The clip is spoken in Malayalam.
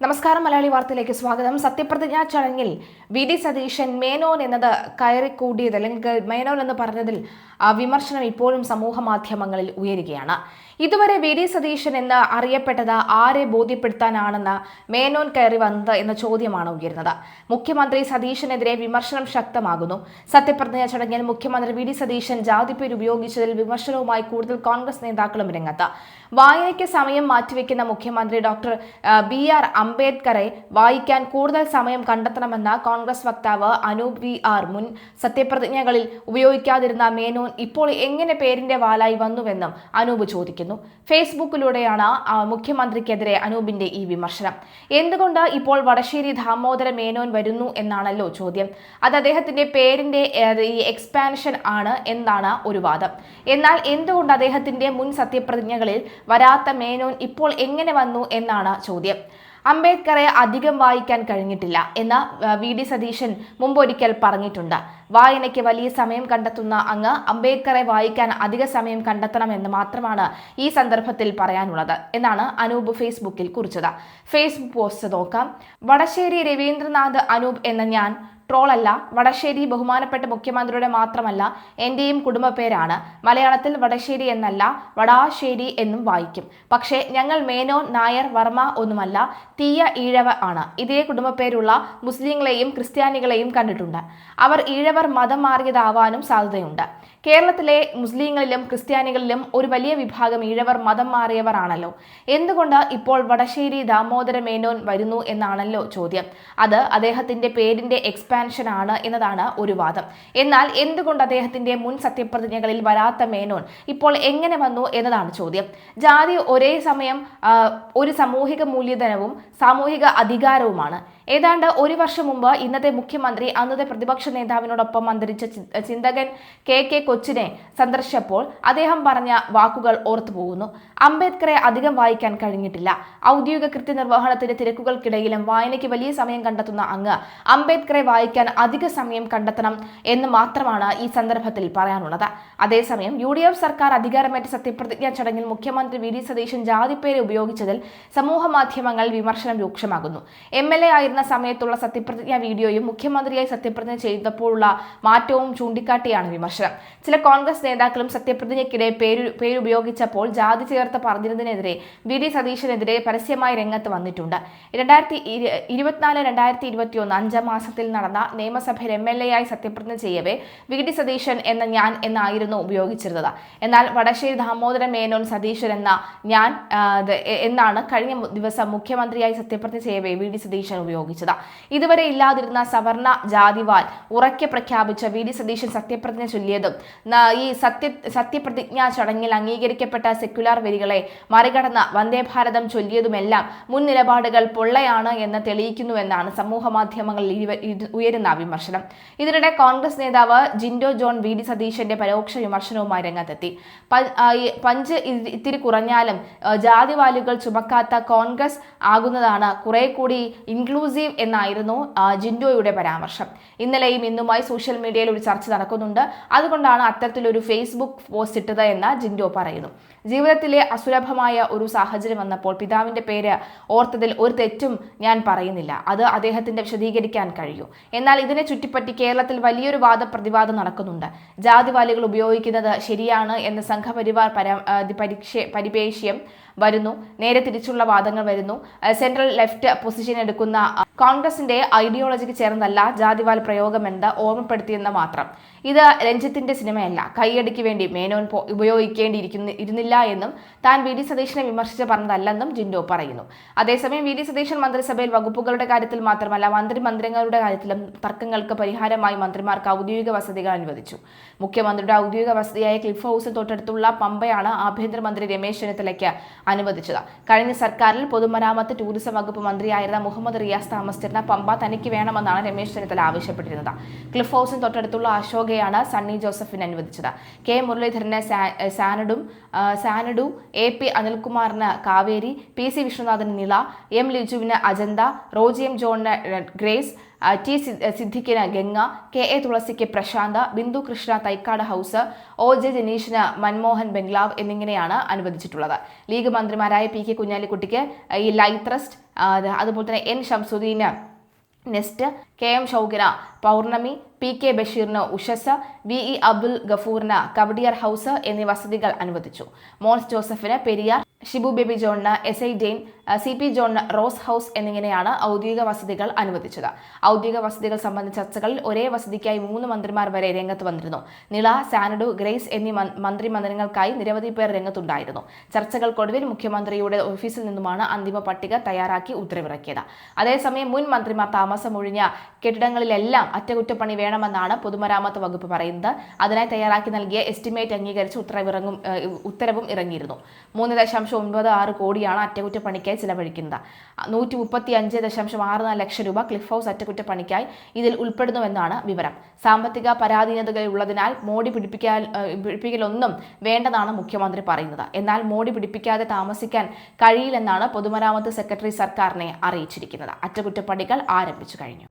നമസ്കാരം. മലയാളി വാർത്തയിലേക്ക് സ്വാഗതം. സത്യപ്രതിജ്ഞാ ചടങ്ങിൽ വി ഡി സതീശൻ മേനോൻ എന്നത് കയറിക്കൂടിയത് അല്ലെങ്കിൽ മേനോൻ എന്ന് പറഞ്ഞതിൽ വിമർശനം ഇപ്പോഴും സമൂഹ മാധ്യമങ്ങളിൽ ഉയരുകയാണ്. ഇതുവരെ വി ഡി സതീശൻ എന്ന് അറിയപ്പെട്ടത് ആരെ ബോധ്യപ്പെടുത്താനാണെന്ന് മേനോൻ കയറി വന്നത് എന്ന ചോദ്യമാണ് ഉയരുന്നത്. മുഖ്യമന്ത്രി സതീശനെതിരെ വിമർശനം ശക്തമാകുന്നു. സത്യപ്രതിജ്ഞാ ചടങ്ങിൽ മുഖ്യമന്ത്രി വി ഡി സതീശൻ ജാതിപ്പേര് ഉപയോഗിച്ചതിൽ വിമർശനവുമായി കൂടുതൽ കോൺഗ്രസ് നേതാക്കളും രംഗത്ത്. വായനയ്ക്ക് സമയം മാറ്റിവെക്കുന്ന മുഖ്യമന്ത്രി ഡോക്ടർ ബി.ആർ. അംബേദ്കറെ വായിക്കാൻ കൂടുതൽ സമയം കണ്ടെത്തണമെന്ന കോൺഗ്രസ് വക്താവ് അനൂപ് വി.ആർ. മുൻ സത്യപ്രതിജ്ഞകളിൽ ഉപയോഗിക്കാതിരുന്ന മേനോൻ ഇപ്പോൾ എങ്ങനെ പേരിന്റെ വാലായി വന്നുവെന്നും അനൂപ് ചോദിക്കുന്നു. ഫേസ്ബുക്കിലൂടെയാണ് മുഖ്യമന്ത്രിക്കെതിരെ അനൂപിന്റെ ഈ വിമർശനം. എന്തുകൊണ്ട് ഇപ്പോൾ വടശ്ശേരി ദാമോദര മേനോൻ വരുന്നു എന്നാണല്ലോ ചോദ്യം. അത് അദ്ദേഹത്തിന്റെ പേരിന്റെ എക്സ്പാൻഷൻ ആണ് എന്നാണ് ഒരു വാദം. എന്നാൽ എന്തുകൊണ്ട് അദ്ദേഹത്തിന്റെ മുൻ സത്യപ്രതിജ്ഞകളിൽ വരാത്ത മേനോൻ ഇപ്പോൾ എങ്ങനെ വന്നു എന്നാണ് ചോദ്യം. അംബേദ്കറെ അധികം വായിക്കാൻ കഴിഞ്ഞിട്ടില്ല എന്ന് വി ഡി സതീശൻ മുമ്പൊരിക്കൽ പറഞ്ഞിട്ടുണ്ട്. വായനയ്ക്ക് വലിയ സമയം കണ്ടെത്തുന്ന അങ്ങ് അംബേദ്കറെ വായിക്കാൻ അധിക സമയം കണ്ടെത്തണമെന്ന് മാത്രമാണ് ഈ സന്ദർഭത്തിൽ പറയാനുള്ളത് എന്നാണ് അനൂപ് ഫേസ്ബുക്കിൽ കുറിച്ചത്. ഫേസ്ബുക്ക് പോസ്റ്റ് നോക്കാം. വടശ്ശേരി രവീന്ദ്രനാഥ് അനൂപ് എന്ന ഞാൻ ട്രോളല്ല. വടശ്ശേരി ബഹുമാനപ്പെട്ട മുഖ്യമന്ത്രിയുടെ മാത്രമല്ല എന്റെയും കുടുംബ പേരാണ്. മലയാളത്തിൽ വടശ്ശേരി എന്നല്ല വടാശ്ശേരി എന്നും വായിക്കും. പക്ഷേ ഞങ്ങൾ മേനോൻ, നായർ, വർമ്മ ഒന്നുമല്ല, തീയ ഈഴവ ആണ്. ഇതേ കുടുംബ പേരുള്ള മുസ്ലിങ്ങളെയും ക്രിസ്ത്യാനികളെയും കണ്ടിട്ടുണ്ട്. അവർ ഈഴവർ മതം മാറിയതാവാനും സാധ്യതയുണ്ട്. കേരളത്തിലെ മുസ്ലിങ്ങളിലും ക്രിസ്ത്യാനികളിലും ഒരു വലിയ വിഭാഗം ഈഴവർ മതം മാറിയവർ ആണല്ലോ. എന്തുകൊണ്ട് ഇപ്പോൾ വടശ്ശേരി ദാമോദര മേനോൻ വരുന്നു എന്നാണല്ലോ ചോദ്യം. അത് അദ്ദേഹത്തിന്റെ പേരിന്റെ എക്സ്പാൻഷൻ ആണ് എന്നതാണ് ഒരു വാദം. എന്നാൽ എന്തുകൊണ്ട് അദ്ദേഹത്തിന്റെ മുൻ സത്യപ്രതിജ്ഞകളിൽ വരാത്ത മേനോൻ ഇപ്പോൾ എങ്ങനെ വന്നു എന്നതാണ് ചോദ്യം. ജാതി ഒരേ സമയം ഒരു സാമൂഹിക മൂല്യധനവും സാമൂഹിക അധികാരവുമാണ്. ഏതാണ്ട് ഒരു വർഷം മുമ്പ് ഇന്നത്തെ മുഖ്യമന്ത്രി അന്നത്തെ പ്രതിപക്ഷ നേതാവിനോടൊപ്പം അന്തരിച്ച ചിന്തകൻ കെ കൊച്ചിനെ സന്ദർശിച്ചപ്പോൾ അദ്ദേഹം പറഞ്ഞ വാക്കുകൾ ഓർത്തുപോകുന്നു. അംബേദ്കറെ അധികം വായിക്കാൻ കഴിഞ്ഞിട്ടില്ല. ഔദ്യോഗിക കൃത്യനിർവഹണത്തിന്റെ തിരക്കുകൾക്കിടയിലും വായനയ്ക്ക് വലിയ സമയം കണ്ടെത്തുന്ന അങ്ങ് അംബേദ്കറെ വായിക്കാൻ അധിക സമയം കണ്ടെത്തണം എന്ന് മാത്രമാണ് ഈ സന്ദർഭത്തിൽ പറയാനുള്ളത്. അതേസമയം UDF സർക്കാർ അധികാരമേറ്റ സത്യപ്രതിജ്ഞാ ചടങ്ങിൽ മുഖ്യമന്ത്രി വി ഡി സതീശൻ ജാതിപ്പേര് ഉപയോഗിച്ചതിൽ സമൂഹ മാധ്യമങ്ങളിൽ വിമർശനം രൂക്ഷമാകുന്നു. MLA ആയിരുന്ന സമയത്തുള്ള സത്യപ്രതിജ്ഞാ വീഡിയോയും മുഖ്യമന്ത്രിയായി സത്യപ്രതിജ്ഞ ചെയ്തപ്പോഴുള്ള മാറ്റവും ചൂണ്ടിക്കാട്ടിയാണ് വിമർശനം. ചില കോൺഗ്രസ് നേതാക്കളും സത്യപ്രതിജ്ഞയ്ക്കിടെ പേരുപയോഗിച്ചപ്പോൾ ജാതി ചേർത്ത് പറഞ്ഞതിനെതിരെ വി ഡി സതീശനെതിരെ പരസ്യമായി രംഗത്ത് വന്നിട്ടുണ്ട്. 2024-2021 5 മാസത്തിൽ നടന്ന നിയമസഭയിൽ MLA ആയി സത്യപ്രതിജ്ഞ ചെയ്യവേ വി ഡി സതീശൻ എന്ന ഞാൻ എന്നായിരുന്നു ഉപയോഗിച്ചിരുന്നത്. എന്നാൽ വടശ്ശേരി ദാമോദര മേനോൻ സതീശൻ എന്ന ഞാൻ എന്നാണ് കഴിഞ്ഞ ദിവസം മുഖ്യമന്ത്രിയായി സത്യപ്രതിജ്ഞ ചെയ്യവേ വി ഡി സതീശൻ ഉപയോഗിച്ചത്. ഇതുവരെ ഇല്ലാതിരുന്ന സവർണ ജാതിവാൽ ഉറക്കെ പ്രഖ്യാപിച്ച വി ഡി സതീശൻ സത്യപ്രതിജ്ഞ ചൊല്ലിയതും ഈ സത്യപ്രതിജ്ഞാ ചടങ്ങിൽ അംഗീകരിക്കപ്പെട്ട സെക്യുലർ വരികളെ മറികടന്ന വന്ദേ ഭാരതം ചൊല്ലിയതുമെല്ലാം മുൻ നിലപാടുകൾ പൊള്ളയാണ് എന്ന് തെളിയിക്കുന്നുവെന്നാണ് സമൂഹ മാധ്യമങ്ങളിൽ ഉയരുന്ന വിമർശനം. ഇതിനിടെ കോൺഗ്രസ് നേതാവ് ജിൻഡോ ജോൺ വി ഡി സതീശന്റെ പരോക്ഷ വിമർശനവുമായി രംഗത്തെത്തി. പഞ്ച് ഇത്തിരി കുറഞ്ഞാലും ജാതിവാലുകൾ ചുമക്കാത്ത കോൺഗ്രസ് ആകുന്നതാണ് കുറെ കൂടി ഇൻക്ലൂസീവ് എന്നായിരുന്നു ജിൻഡോയുടെ പരാമർശം. ഇന്നലെയും ഇന്നുമായി സോഷ്യൽ മീഡിയയിൽ ഒരു ചർച്ച നടക്കുന്നുണ്ട്. അതുകൊണ്ടാണ് അത്തരത്തിലൊരു ഫേസ്ബുക്ക് പോസ്റ്റ് ഇട്ടത് എന്ന് ജിൻഡോ പറയുന്നു. ജീവിതത്തിലെ അസുലഭമായ ഒരു സാഹചര്യം വന്നപ്പോൾ പിതാവിന്റെ പേര് ഓർത്തതിൽ ഒരു തെറ്റും ഞാൻ പറയുന്നില്ല. അത് അദ്ദേഹത്തിന്റെ വിശദീകരിക്കാൻ കഴിയൂ. എന്നാൽ ഇതിനെ ചുറ്റിപ്പറ്റി കേരളത്തിൽ വലിയൊരു വാദപ്രതിവാദം നടക്കുന്നുണ്ട്. ജാതിവാലികൾ ഉപയോഗിക്കുന്നത് ശരിയാണ് എന്ന് സംഘപരിവാർ പരിപേക്ഷ്യം വരുന്നു. നേരെ തിരിച്ചുള്ള വാദങ്ങൾ വരുന്നു. സെൻട്രൽ ലെഫ്റ്റ് പൊസിഷൻ എടുക്കുന്ന കോൺഗ്രസിന്റെ ഐഡിയോളജിക്ക് ചേർന്നല്ല ജാതിവാൽ പ്രയോഗമെന്ന് ഓർമ്മപ്പെടുത്തിയെന്ന് മാത്രം. ഇത് രഞ്ജിത്തിന്റെ സിനിമയല്ല. കൈയടിക്ക് വേണ്ടി മേനോൻ ഇരുന്നില്ല എന്നും താൻ വി ഡി സതീശനെ വിമർശിച്ച് പറഞ്ഞതല്ലെന്നും ജിൻഡോ പറയുന്നു. അതേസമയം വി ഡി സതീശൻ മന്ത്രിസഭയിൽ വകുപ്പുകളുടെ കാര്യത്തിൽ മാത്രമല്ല മന്ത്രിമാരുടെ കാര്യത്തിലും തർക്കങ്ങൾക്ക് പരിഹാരമായി മന്ത്രിമാർക്ക് ഔദ്യോഗിക വസതികൾ അനുവദിച്ചു. മുഖ്യമന്ത്രിയുടെ ഔദ്യോഗിക വസതിയായ ക്ലിഫ് ഹൗസിന് തൊട്ടടുത്തുള്ള പമ്പയാണ് ആഭ്യന്തരമന്ത്രി രമേശ് ചെന്നിത്തലയ്ക്ക് അനുവദിച്ചത്. കഴിഞ്ഞ സർക്കാരിൽ പൊതുമരാമത്ത് ടൂറിസം വകുപ്പ് മന്ത്രിയായിരുന്ന മുഹമ്മദ് റിയാസ് താമസിച്ചിരുന്ന പമ്പ തനിക്ക് വേണമെന്നാണ് രമേശ് ചെന്നിത്തല ആവശ്യപ്പെട്ടിരുന്നത്. ക്ലിഫ് ഹൗസിന് തൊട്ടടുത്തുള്ള അശോകയാണ് സണ്ണി ജോസഫിന് അനുവദിച്ചത്. കെ മുരളീധരന് സാനഡു, AP അനിൽകുമാറിന് കാവേരി, PC വിശ്വനാഥന് നില, M ലിജുവിന് അജന്ത, റോജി M ജോണിന് ഗ്രേസ്, ടി സിദ്ദിഖിന് ഗംഗ, KA തുളസിക്ക് പ്രശാന്ത്, ബിന്ദു കൃഷ്ണ തൈക്കാട് ഹൌസ്, OJ ജനീഷിന് മൻമോഹൻ ബംഗ്ലാവ് എന്നിങ്ങനെയാണ് അനുവദിച്ചിട്ടുള്ളത്. ലീഗ് മന്ത്രിമാരായ PK കുഞ്ഞാലിക്കുട്ടിക്ക് ഈ ലൈത്രസ്റ്റ്, അതുപോലെ തന്നെ N ഷംസുദ്ദീന് നെസ്റ്റ്, KM ഷൗക്കിന് പൗർണമി, PK ബഷീറിന് ഉഷസ്, VE അബ്ദുൽ ഗഫൂറിന് കവടിയാർ ഹൌസ് എന്നീ വസതികൾ അനുവദിച്ചു. മോൻസ് ജോസഫിന് പെരിയാർ, ഷിബു ബേബി ജോണിന് SI ജെയിൻ, CP ജോണിന് റോസ് ഹൌസ് എന്നിങ്ങനെയാണ് ഔദ്യോഗിക വസതികൾ അനുവദിച്ചത്. ഔദ്യോഗിക വസതികൾ സംബന്ധിച്ച ചർച്ചകളിൽ ഒരേ വസതിക്കായി 3 മന്ത്രിമാർ വരെ രംഗത്ത് വന്നിരുന്നു. നിള, സാനഡു, ഗ്രേസ് എന്നീ മന്ത്രിമന്ദിരങ്ങൾക്കായി നിരവധി പേർ രംഗത്തുണ്ടായിരുന്നു. ചർച്ചകൾക്കൊടുവിൽ മുഖ്യമന്ത്രിയുടെ ഓഫീസിൽ നിന്നുമാണ് അന്തിമ പട്ടിക തയ്യാറാക്കി ഉത്തരവിറക്കിയത്. അതേസമയം മുൻ മന്ത്രിമാർ താമസമൊഴിഞ്ഞ കെട്ടിടങ്ങളിലെല്ലാം അറ്റകുറ്റപ്പണി വേണമെന്നാണ് പൊതുമരാമത്ത് വകുപ്പ് പറയുന്നത്. അതിനായി തയ്യാറാക്കി നൽകിയ എസ്റ്റിമേറ്റ് അംഗീകരിച്ച് ഉത്തരവും ഇറങ്ങിയിരുന്നു. 3.96 കോടിയാണ് അറ്റകുറ്റപ്പണിക്കായി ചിലവഴിക്കുന്നത്. 135.64 ലക്ഷം രൂപ ക്ലിഫ് ഹൗസ് അറ്റകുറ്റപ്പണിക്കായി ഇതിൽ ഉൾപ്പെടുന്നുവെന്നാണ് വിവരം. സാമ്പത്തിക പരാധീനതകളുള്ളതിനാൽ മോടി പിടിപ്പിക്കലൊന്നും വേണ്ടെന്നാണ് മുഖ്യമന്ത്രി പറയുന്നത്. എന്നാൽ മോടി പിടിപ്പിക്കാതെ താമസിക്കാൻ കഴിയില്ലെന്നാണ് പൊതുമരാമത്ത് സെക്രട്ടറി സർക്കാരിനെ അറിയിച്ചിരിക്കുന്നത്. അറ്റകുറ്റപ്പണികൾ ആരംഭിച്ചു കഴിഞ്ഞു.